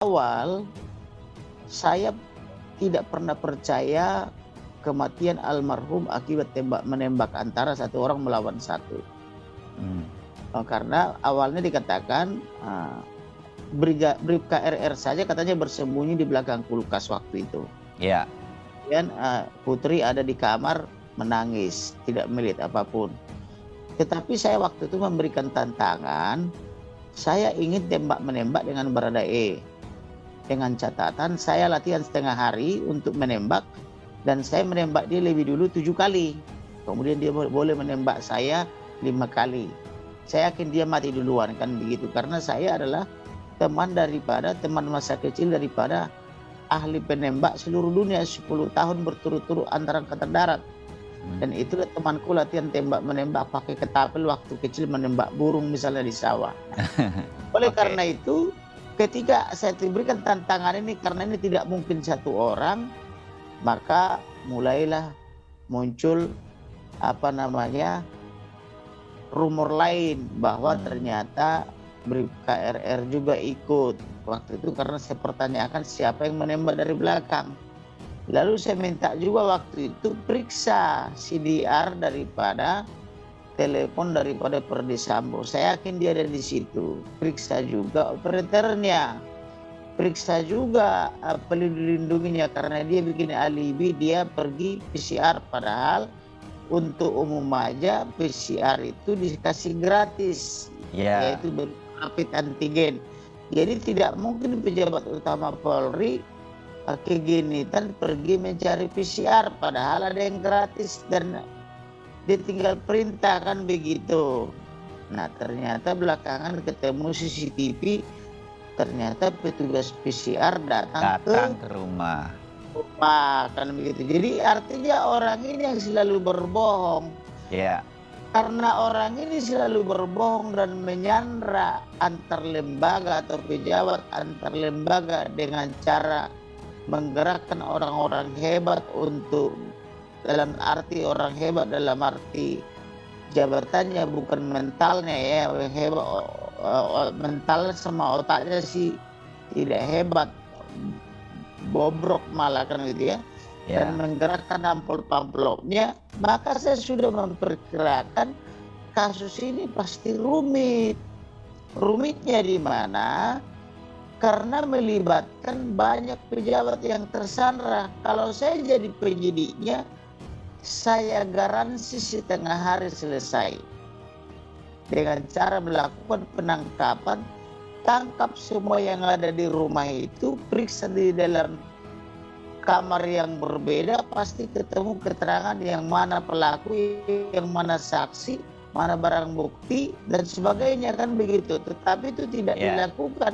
awal saya tidak pernah percaya kematian almarhum akibat tembak menembak antara satu orang melawan satu. Mmm. Karena awalnya dikatakan, Bribka RR saja katanya bersembunyi di belakang kulkas waktu itu. Iya. Kemudian, Putri ada di kamar menangis, tidak melihat apapun. Tetapi saya waktu itu memberikan tantangan, saya ingin tembak-menembak dengan Baradae. Dengan catatan saya latihan setengah hari untuk menembak dan saya menembak dia lebih dulu 7 kali. Kemudian dia boleh menembak saya 5 kali. Saya yakin dia mati duluan kan begitu. Karena saya adalah teman masa kecil daripada ahli penembak seluruh dunia 10 tahun berturut-turut antara Angkatan Darat. Dan itulah temanku latihan tembak-menembak pakai ketapel waktu kecil menembak burung misalnya di sawah. Oleh karena itu ketika saya diberikan tantangan ini karena ini tidak mungkin satu orang, maka mulailah muncul rumor lain bahwa ternyata Bribka RR juga ikut. Waktu itu karena saya pertanyakan siapa yang menembak dari belakang. Lalu saya minta juga waktu itu periksa CDR daripada telepon daripada Perdi Sambo. Saya yakin dia ada di situ. Periksa juga operatornya. Periksa juga pelindunginya karena dia bikin alibi dia pergi PCR padahal untuk umum aja PCR itu dikasih gratis. Yaitu rapid antigen. Jadi tidak mungkin pejabat utama Polri kegenitan pergi mencari PCR padahal ada yang gratis dan dia tinggal perintah kan begitu. Nah ternyata belakangan ketemu CCTV, ternyata petugas PCR datang ke rumah kan begitu. Jadi artinya orang ini yang selalu berbohong. Iya. Karena orang ini selalu berbohong dan menyandra antar lembaga atau pejabat antar lembaga dengan cara menggerakkan orang-orang hebat untuk dalam arti orang hebat dalam arti jabatannya bukan mentalnya ya, hebat mental sama otaknya sih tidak hebat, bobrok malah kan gitu ya. Dan menggerakkan amplop-amplopnya, maka saya sudah memperkirakan kasus ini pasti rumit. Rumitnya di mana? Karena melibatkan banyak pejabat yang tersandra. Kalau saya jadi penyidiknya, saya garansi setengah hari selesai. Dengan cara melakukan penangkapan, tangkap semua yang ada di rumah itu, periksa di dalam kamar yang berbeda, pasti ketemu keterangan yang mana pelaku, yang mana saksi, mana barang bukti, dan sebagainya kan begitu. Tetapi itu tidak dilakukan.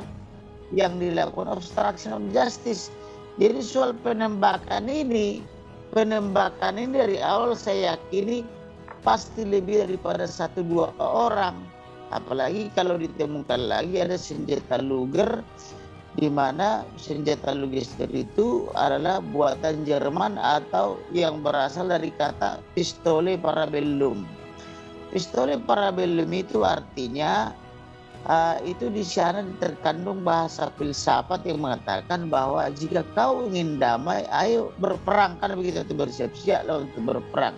Yang dilakukan obstruction of justice. Jadi soal penembakan ini dari awal saya yakini pasti lebih daripada 1-2 orang. Apalagi kalau ditemukan lagi ada senjata Luger, di mana senjata Luger itu adalah buatan Jerman atau yang berasal dari kata pistole parabellum. Pistole parabellum itu artinya itu di sana terkandung bahasa filsafat yang mengatakan bahwa jika kau ingin damai, ayo berperang kan begitu, bersiap-siaplah untuk berperang.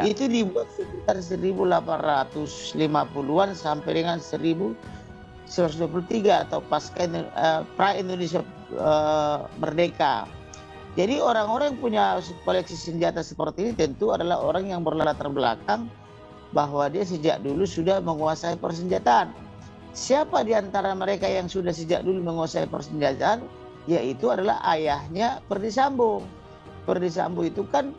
Itu dibuat sekitar 1850-an sampai dengan 1923 atau pasca pra Indonesia merdeka. Jadi orang-orang yang punya koleksi senjata seperti ini tentu adalah orang yang berlatar belakang bahwa dia sejak dulu sudah menguasai persenjataan. Siapa di antara mereka yang sudah sejak dulu menguasai persenjataan? Yaitu adalah ayahnya Perdi Sambo. Perdi Sambo itu kan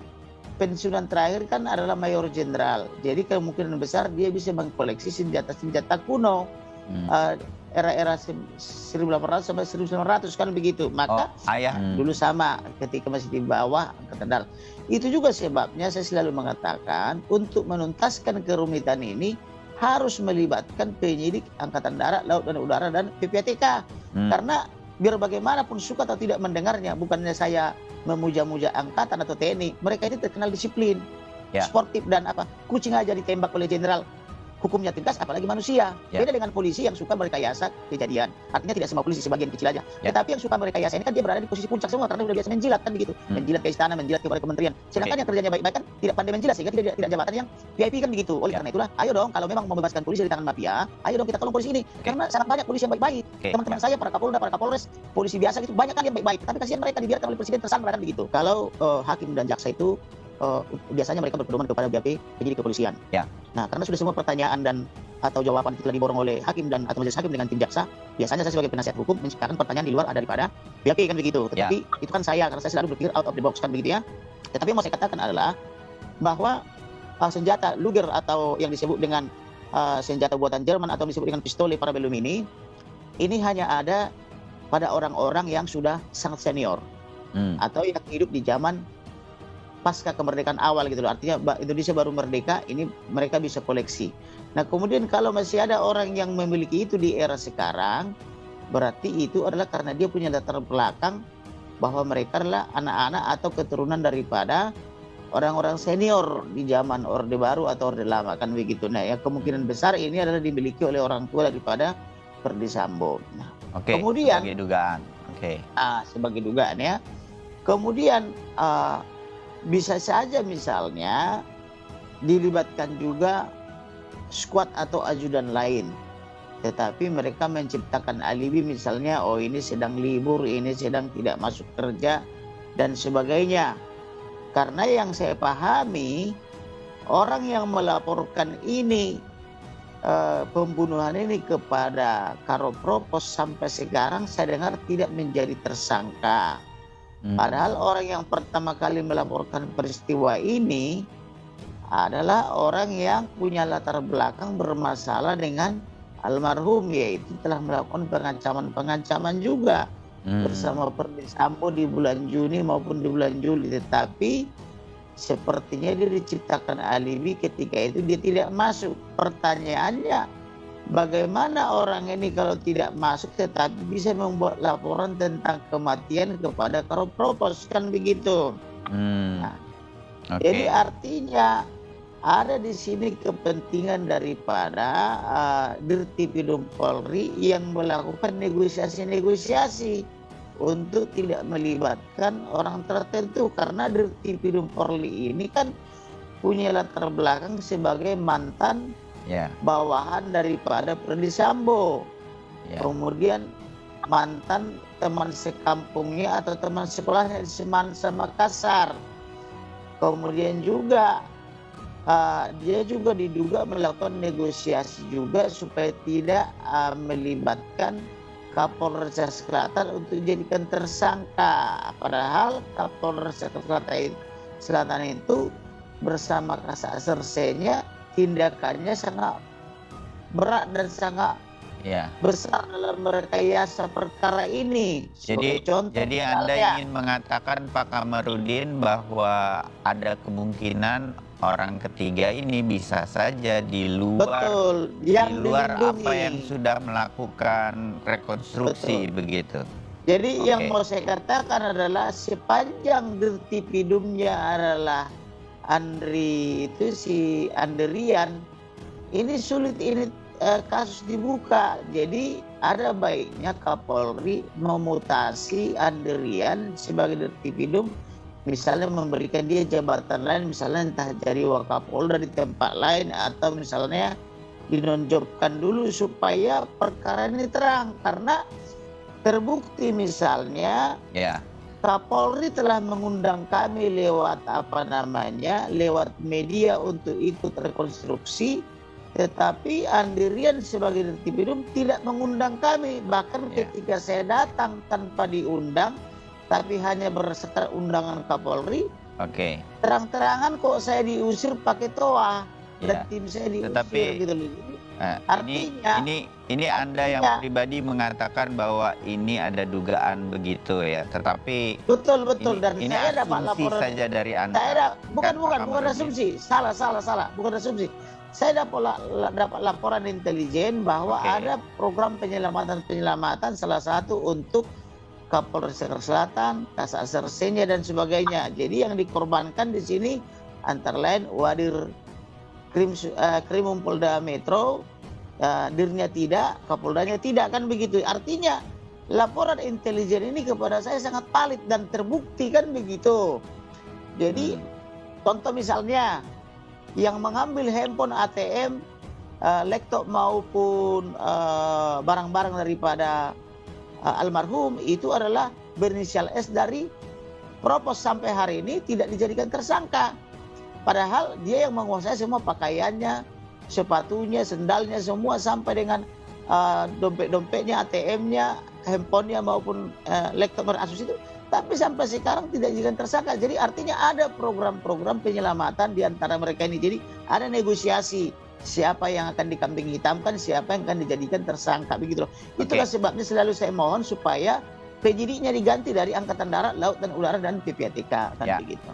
pensiunan terakhir kan adalah mayor jenderal. Jadi kemungkinan besar dia bisa mengkoleksi senjata-senjata kuno. Era-era 1800 sampai 1900 kan begitu. Maka ayah dulu sama ketika masih di bawah Angkatan Darat. Itu juga sebabnya saya selalu mengatakan untuk menuntaskan kerumitan ini harus melibatkan penyidik Angkatan Darat, Laut dan Udara dan PPATK. Karena biar bagaimanapun suka atau tidak mendengarnya, bukannya saya memuja-muja angkatan atau TNI, mereka ini terkenal disiplin, sportif dan kucing aja ditembak oleh jenderal. hukumnya tegas, apalagi manusia. Beda dengan polisi yang suka merekayasa kejadian. Artinya tidak semua polisi, sebagian kecil aja. Tetapi yang suka merekayasa ini kan dia berada di posisi puncak semua karena udah biasa menjilat kan begitu. Menjilat ke istana, menjilat kepada kementerian. Sedangkan yang kerjanya baik-baik kan tidak pandai menjilat sehingga tidak jabatan yang VIP kan begitu. Oleh karena itulah, ayo dong kalau memang mau membebaskan polisi dari tangan mafia, ayo dong kita tolong polisi ini. Karena sangat banyak polisi yang baik-baik. Teman-teman saya, para Kapolda, para Kapolres, polisi biasa gitu, banyak kan yang baik-baik. Tapi kasihan mereka dibiarkan oleh presiden tersandra kan begitu. Kalau hakim dan jaksa itu biasanya mereka berpedoman kepada BAP penyidik kepolisian. Nah, karena sudah semua pertanyaan dan atau jawaban itu telah diborong oleh hakim dan atau majelis hakim dengan tim jaksa, biasanya saya sebagai penasihat hukum menciptakan pertanyaan di luar daripada BAP kan begitu. Tetapi itu kan saya, karena saya selalu berpikir out of the box kan begitu ya. Tetapi yang mau saya katakan adalah bahwa senjata Luger atau yang disebut dengan senjata buatan Jerman atau disebut dengan pistole parabellum ini hanya ada pada orang-orang yang sudah sangat senior atau yang hidup di zaman pasca kemerdekaan awal gitu loh. Artinya Indonesia baru merdeka, ini mereka bisa koleksi. Nah, kemudian kalau masih ada orang yang memiliki itu di era sekarang, berarti itu adalah karena dia punya latar belakang bahwa mereka adalah anak-anak atau keturunan daripada orang-orang senior di zaman Orde Baru atau Orde Lama kan begitu. Nah, ya kemungkinan besar ini adalah dimiliki oleh orang tua daripada Ferdy Sambo. Nah, kemudian sebagai dugaan. Sebagai dugaan ya. Kemudian bisa saja misalnya dilibatkan juga skuad atau ajudan lain. Tetapi mereka menciptakan alibi misalnya, oh ini sedang libur, ini sedang tidak masuk kerja, dan sebagainya. Karena yang saya pahami, orang yang melaporkan ini, pembunuhan ini kepada Karo Propos sampai sekarang saya dengar tidak menjadi tersangka. Padahal orang yang pertama kali melaporkan peristiwa ini adalah orang yang punya latar belakang bermasalah dengan almarhum, yaitu telah melakukan pengancaman juga bersama Ferdy Sambo di bulan Juni maupun di bulan Juli. Tetapi sepertinya dia diciptakan alibi ketika itu dia tidak masuk. Pertanyaannya, bagaimana orang ini kalau tidak masuk tetapi bisa membuat laporan tentang kematian kepada Karo Propos kan begitu. Jadi artinya ada di sini kepentingan daripada Dirtipidum Polri yang melakukan negosiasi-negosiasi untuk tidak melibatkan orang tertentu, karena Dirtipidum Polri ini kan punya latar belakang sebagai mantan bawahan daripada Ferdy Sambo. Kemudian mantan teman sekampungnya atau teman sekolahnya di Semansa Makassar. Kemudian juga dia juga diduga melakukan negosiasi juga supaya tidak melibatkan Kapolres Selatan untuk dijadikan tersangka. Padahal Kapolres Selatan itu bersama Kasat-Sersenya tindakannya sangat berat dan sangat besar dalam merekayasa perkara ini. Jadi Anda ingin mengatakan Pak Kamarudin bahwa ada kemungkinan orang ketiga ini bisa saja di luar apa yang sudah melakukan rekonstruksi begitu. Jadi yang mau saya katakan adalah sepanjang Dirtipidumnya adalah Andri itu si Andrian, ini sulit ini kasus dibuka. Jadi ada baiknya Kapolri memutasi Andrian sebagai Dirtipidum, misalnya memberikan dia jabatan lain, misalnya entah jadi Wakapolda di tempat lain atau misalnya dinonjolkan dulu supaya perkara ini terang. Karena terbukti misalnya Kapolri telah mengundang kami lewat lewat media untuk ikut rekonstruksi, tetapi Andrian sebagai Dirtipidum tidak mengundang kami. Bahkan ketika saya datang tanpa diundang, tapi hanya berdasarkan undangan Kapolri, terang-terangan kok saya diusir pakai toa dan tim saya diusir gitu loh. Artinya ini Anda yang pribadi mengatakan bahwa ini ada dugaan begitu ya, tetapi betul dan ini saya dapat asumsi laporan saja dari Anda. Bukan asumsi, salah, bukan asumsi. Saya dapat laporan intelijen bahwa ada program penyelamatan salah satu untuk Kapolres Selatan, Kasat-Sersenya dan sebagainya. Jadi yang dikorbankan di sini antara lain Wadir Krimum Polda Metro, Dirnya tidak, Kapoldanya tidak, kan begitu. Artinya laporan intelijen ini kepada saya sangat valid dan terbukti, kan begitu. Jadi contoh misalnya yang mengambil handphone ATM, laptop maupun barang-barang daripada almarhum itu adalah berinisial S dari Propos, sampai hari ini tidak dijadikan tersangka. Padahal dia yang menguasai semua pakaiannya, sepatunya, sendalnya, semua sampai dengan dompet-dompetnya, ATM-nya, handphonenya maupun laptop Asus itu. Tapi sampai sekarang tidak dijadikan tersangka. Jadi artinya ada program-program penyelamatan di antara mereka ini. Jadi ada negosiasi siapa yang akan dikambing hitamkan, siapa yang akan dijadikan tersangka, begitu loh. Itulah sebabnya selalu saya mohon supaya penyidiknya diganti dari Angkatan Darat, Laut dan Udara dan PPATK, kan begitu.